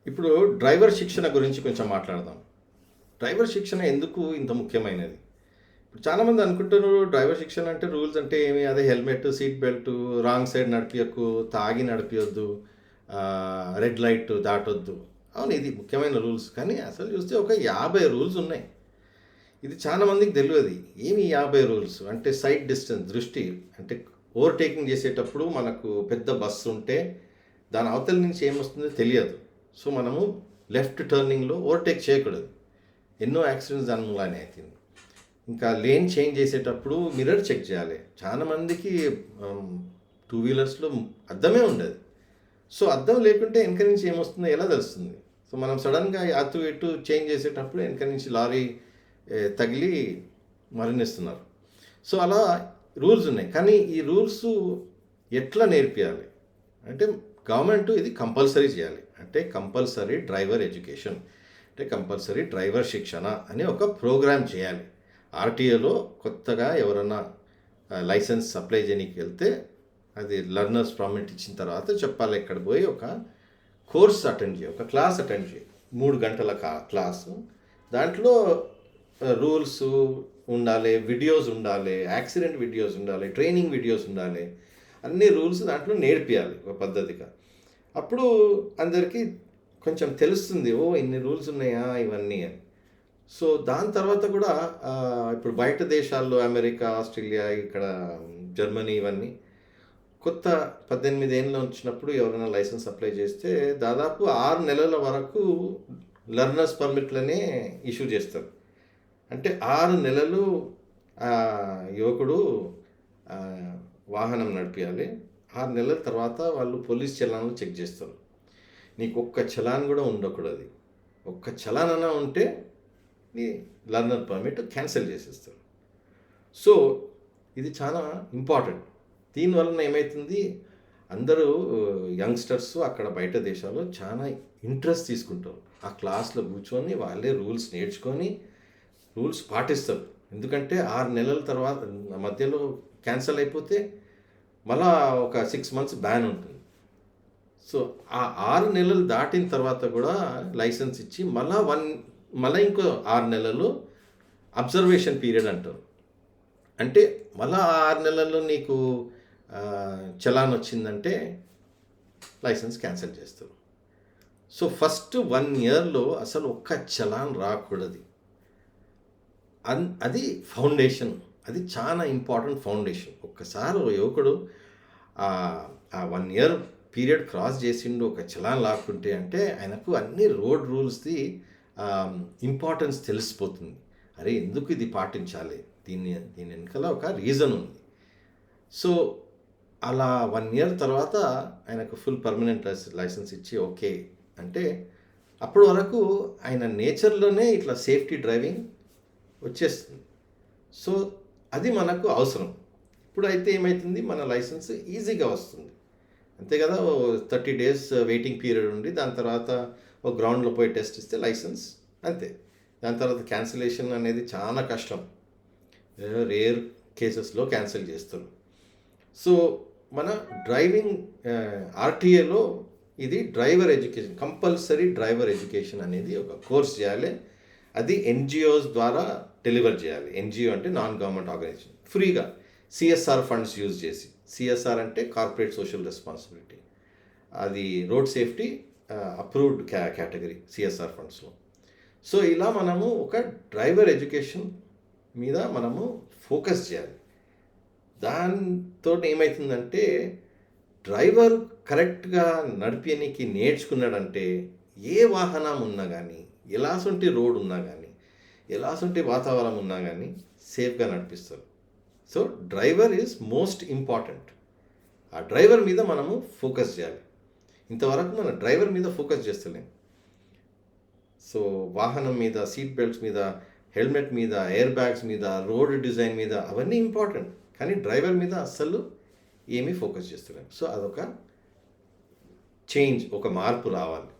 ఇప్పుడు డ్రైవర్ శిక్షణ గురించి కొంచెం మాట్లాడదాం. డ్రైవర్ శిక్షణ ఎందుకు ఇంత ముఖ్యమైనది? ఇప్పుడు చాలామంది అనుకుంటున్నారు డ్రైవర్ శిక్షణ అంటే రూల్స్ అంటే ఏమి, అదే helmet, seat belt, wrong side నడిపియకు, తాగి నడిపియొద్దు, రెడ్ లైట్ దాటొద్దు. అవును, ఇది ముఖ్యమైన రూల్స్. కానీ అసలు చూస్తే ఒక 50 రూల్స్ ఉన్నాయి. ఇది చాలా మందికి తెలియదు. ఏమి 50 రూల్స్ అంటే సైడ్ డిస్టెన్స్, దృష్టి అంటే ఓవర్టేకింగ్ చేసేటప్పుడు మనకు పెద్ద బస్సు ఉంటే దాని అవతల నుంచి ఏమొస్తుందో తెలియదు. సో మనము లెఫ్ట్ టర్నింగ్లో ఓవర్టేక్ చేయకూడదు. ఎన్నో యాక్సిడెంట్స్ దాని మూలానే అవుతుంది. ఇంకా లేన్ చేంజ్ చేసేటప్పుడు మిర్రర్ చెక్ చేయాలి. చాలామందికి టూ వీలర్స్లో అద్దమే ఉండదు. సో అద్దం లేకుంటే వెనక నుంచి ఏమొస్తుందో ఎలా తెలుస్తుంది? సో మనం సడన్గా అటు ఇటు చేంజ్ చేసేటప్పుడు వెనక నుంచి లారీ తగిలి మరణిస్తున్నారు. సో అలా రూల్స్ ఉన్నాయి. కానీ ఈ రూల్స్ ఎట్లా నేర్పియాలి అంటే గవర్నమెంట్ ఇది కంపల్సరీ చేయాలి. అంటే కంపల్సరీ డ్రైవర్ ఎడ్యుకేషన్, అంటే కంపల్సరీ డ్రైవర్ శిక్షణ అని ఒక ప్రోగ్రామ్ చేయాలి. ఆర్టీఏలో కొత్తగా ఎవరన్నా లైసెన్స్ అప్లై చేయడానికి వెళ్తే అది లర్నర్స్ పర్మిట్ ఇచ్చిన తర్వాత చెప్పాలి, ఎక్కడ పోయి ఒక కోర్స్ అటెండ్ చేయి, ఒక క్లాస్ అటెండ్ చేయి, 3 గంటల క్లాసు. దాంట్లో రూల్స్ ఉండాలి, వీడియోస్ ఉండాలి, యాక్సిడెంట్ వీడియోస్ ఉండాలి, ట్రైనింగ్ వీడియోస్ ఉండాలి, అన్ని రూల్స్ దాంట్లో నేర్పియాలి ఒక పద్ధతిగా. అప్పుడు అందరికీ కొంచెం తెలుస్తుంది, ఓ ఇన్ని రూల్స్ ఉన్నాయా ఇవన్నీ అని. సో దాని తర్వాత కూడా ఇప్పుడు బయట దేశాల్లో అమెరికా, ఆస్ట్రేలియా, ఇక్కడ జర్మనీ, ఇవన్నీ కొత్త 18 ఏళ్ళు వచ్చినప్పుడు ఎవరైనా లైసెన్స్ అప్లై చేస్తే దాదాపు 6 నెలల వరకు లర్నర్స్ పర్మిట్లనే ఇష్యూ చేస్తారు. అంటే 6 నెలలు యువకుడు వాహనం నడిపించాలి. 6 నెలల తర్వాత వాళ్ళు పోలీస్ చలాన్లు చెక్ చేస్తారు. నీకు ఒక్క చలాన్ కూడా ఉండకూడదు. ఒక్క చలాన్ అన్నా ఉంటే నీ లర్నర్ పర్మిట్ క్యాన్సిల్ చేసేస్తారు. సో ఇది చాలా ఇంపార్టెంట్. దీనివలన ఏమవుతుంది, అందరూ యంగ్స్టర్స్ అక్కడ బయట దేశాల్లో చాలా ఇంట్రెస్ట్ తీసుకుంటారు. ఆ క్లాస్లో కూర్చొని వాళ్ళే రూల్స్ నేర్చుకొని రూల్స్ పాటిస్తారు. ఎందుకంటే 6 నెలల తర్వాత మధ్యలో క్యాన్సిల్ అయిపోతే మళ్ళా ఒక 6 మంత్స్ బ్యాన్ ఉంటుంది. సో ఆ 6 నెలలు దాటిన తర్వాత కూడా లైసెన్స్ ఇచ్చి మళ్ళీ ఇంకో 6 నెలలు అబ్జర్వేషన్ పీరియడ్ అంటారు. అంటే మళ్ళీ ఆ 6 నెలల్లో నీకు చలాన్ వచ్చిందంటే లైసెన్స్ క్యాన్సిల్ చేస్తారు. సో ఫస్ట్ 1 ఇయర్లో అసలు ఒక్క చలాన్ రాకూడదు. అది ఫౌండేషన్, అది చాలా ఇంపార్టెంట్ ఫౌండేషన్. ఒక్కసారి యువకుడు ఆ 1 ఇయర్ పీరియడ్ క్రాస్ చేసిండు, ఒక చలాన్ లాక్కుంటే అంటే ఆయనకు అన్ని రోడ్ రూల్స్ది ఇంపార్టెన్స్ తెలిసిపోతుంది. అరే ఎందుకు ఇది పాటించాలి, దీని వెనకాల ఒక రీజన్ ఉంది. సో అలా 1 ఇయర్ తర్వాత ఆయనకు ఫుల్ పర్మనెంట్ లైసెన్స్ ఇచ్చి ఓకే అంటే అప్పటి వరకు ఆయన నేచర్లోనే ఇట్లా సేఫ్టీ డ్రైవింగ్ వచ్చేస్తుంది. సో అది మనకు అవసరం. ఇప్పుడైతే ఏమవుతుంది, మన లైసెన్స్ ఈజీగా వస్తుంది అంతే కదా. 30 days వెయిటింగ్ పీరియడ్ ఉండి దాని తర్వాత ఒక గ్రౌండ్లో పోయి టెస్ట్ ఇస్తే లైసెన్స్ అంతే. దాని తర్వాత క్యాన్సిలేషన్ అనేది చాలా కష్టం, రేర్ కేసెస్లో క్యాన్సిల్ చేస్తారు. సో మన డ్రైవింగ్ ఆర్టీఏలో ఇది driver education, compulsory driver education అనేది ఒక కోర్స్ చేయాలి. అది ఎన్జిఓస్ ద్వారా డెలివర్ చేయాలి. ఎన్జిఓ అంటే నాన్ గవర్నమెంట్ ఆర్గనైజేషన్, ఫ్రీగా సిఎస్ఆర్ ఫండ్స్ యూజ్ చేసి. సిఎస్ఆర్ అంటే కార్పొరేట్ సోషల్ రెస్పాన్సిబిలిటీ, అది road safety approved category CSR ఫండ్స్లో. సో ఇలా మనము ఒక డ్రైవర్ ఎడ్యుకేషన్ మీద మనము ఫోకస్ చేయాలి. దాంతో ఏమవుతుందంటే డ్రైవర్ కరెక్ట్గా నడిపేనికి నేర్చుకున్నాడంటే ఏ వాహనం ఉన్నా కానీ, ఎలాంటి రోడ్ ఉన్నా కానీ, ఎలాంటి వాతావరణం ఉన్నా కానీ సేఫ్గా నడిపిస్తారు. So driver is most important. ఆ డ్రైవర్ మీద మనము ఫోకస్ చేయాలి. ఇంతవరకు మన డ్రైవర్ మీద ఫోకస్ చేస్తలేం. సో వాహనం మీద, సీట్ బెల్ట్స్ మీద, హెల్మెట్ మీద, ఎయిర్ బ్యాగ్స్ మీద, రోడ్ డిజైన్ మీద అవన్నీ ఇంపార్టెంట్. కానీ డ్రైవర్ మీద అస్సలు ఏమీ ఫోకస్ చేస్తలేం. సో అదొక చేంజ్, ఒక మార్పు రావాలి.